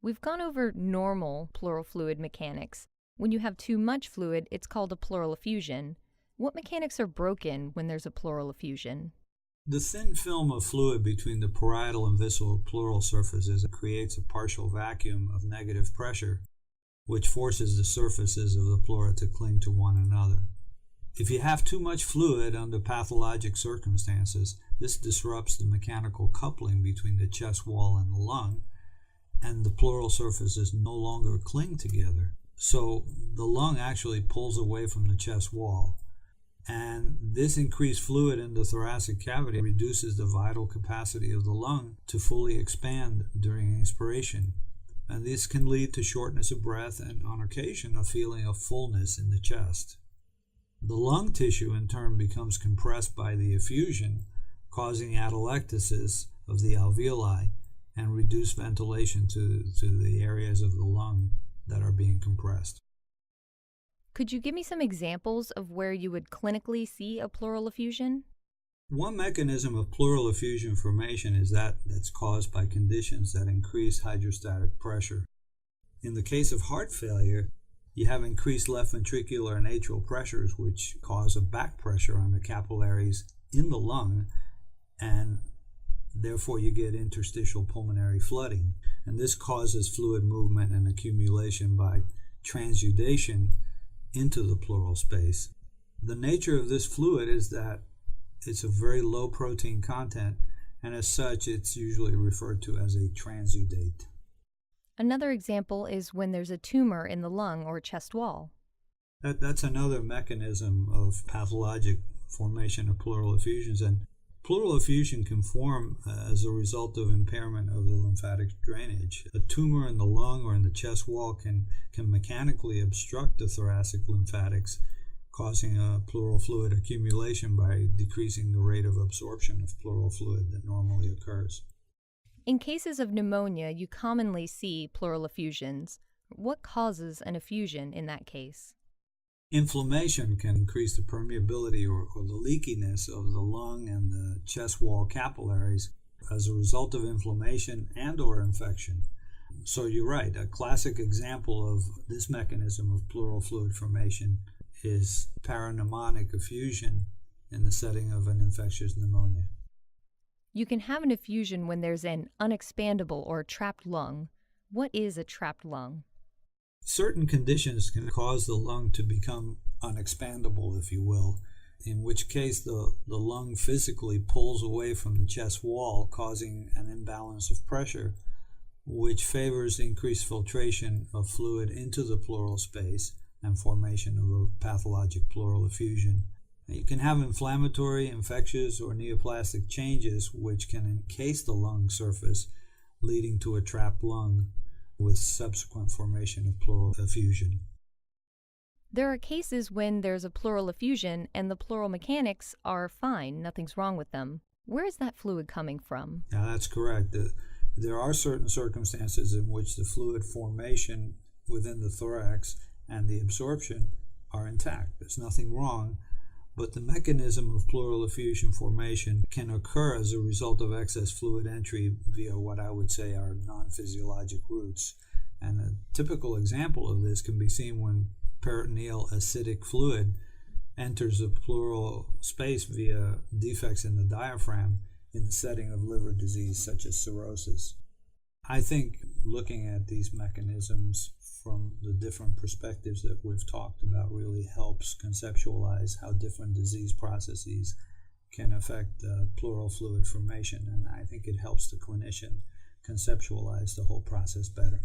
We've gone over normal pleural fluid mechanics. When you have too much fluid, it's called a pleural effusion. What mechanics are broken when there's a pleural effusion? The thin film of fluid between the parietal and visceral pleural surfaces creates a partial vacuum of negative pressure, which forces the surfaces of the pleura to cling to one another. If you have too much fluid under pathologic circumstances, this disrupts the mechanical coupling between the chest wall and the lung, and the pleural surfaces no longer cling together. So the lung actually pulls away from the chest wall. And this increased fluid in the thoracic cavity reduces the vital capacity of the lung to fully expand during inspiration. And this can lead to shortness of breath and, on occasion, a feeling of fullness in the chest. The lung tissue, in turn, becomes compressed by the effusion, causing atelectasis of the alveoli and reduced ventilation to the areas of the lung that are being compressed. Could you give me some examples of where you would clinically see a pleural effusion? One mechanism of pleural effusion formation is that's caused by conditions that increase hydrostatic pressure. In the case of heart failure, you have increased left ventricular and atrial pressures, which cause a back pressure on the capillaries in the lung, and therefore you get interstitial pulmonary flooding. And this causes fluid movement and accumulation by transudation into the pleural space. The nature of this fluid is that it's a very low protein content, and as such it's usually referred to as a transudate. Another example is when there's a tumor in the lung or chest wall. That's another mechanism of pathologic formation of pleural effusions, and pleural effusion can form as a result of impairment of the lymphatic drainage. A tumor in the lung or in the chest wall can mechanically obstruct the thoracic lymphatics, causing a pleural fluid accumulation by decreasing the rate of absorption of pleural fluid that normally occurs. In cases of pneumonia, you commonly see pleural effusions. What causes an effusion in that case? Inflammation can increase the permeability or the leakiness of the lung and the chest wall capillaries as a result of inflammation and or infection. So you're right, a classic example of this mechanism of pleural fluid formation is parapneumonic effusion in the setting of an infectious pneumonia. You can have an effusion when there's an unexpandable or trapped lung. What is a trapped lung? Certain conditions can cause the lung to become unexpandable, if you will, in which case the lung physically pulls away from the chest wall, causing an imbalance of pressure, which favors increased filtration of fluid into the pleural space and formation of a pathologic pleural effusion. You can have inflammatory, infectious, or neoplastic changes which can encase the lung surface, leading to a trapped lung with subsequent formation of pleural effusion. There are cases when there's a pleural effusion and the pleural mechanics are fine, nothing's wrong with them. Where is that fluid coming from? Yeah, that's correct. There are certain circumstances in which the fluid formation within the thorax and the absorption are intact. There's nothing wrong, but the mechanism of pleural effusion formation can occur as a result of excess fluid entry via what I would say are non-physiologic routes. And a typical example of this can be seen when peritoneal acidic fluid enters the pleural space via defects in the diaphragm in the setting of liver disease such as cirrhosis. I think looking at these mechanisms from the different perspectives that we've talked about really helps conceptualize how different disease processes can affect pleural fluid formation, and I think it helps the clinician conceptualize the whole process better.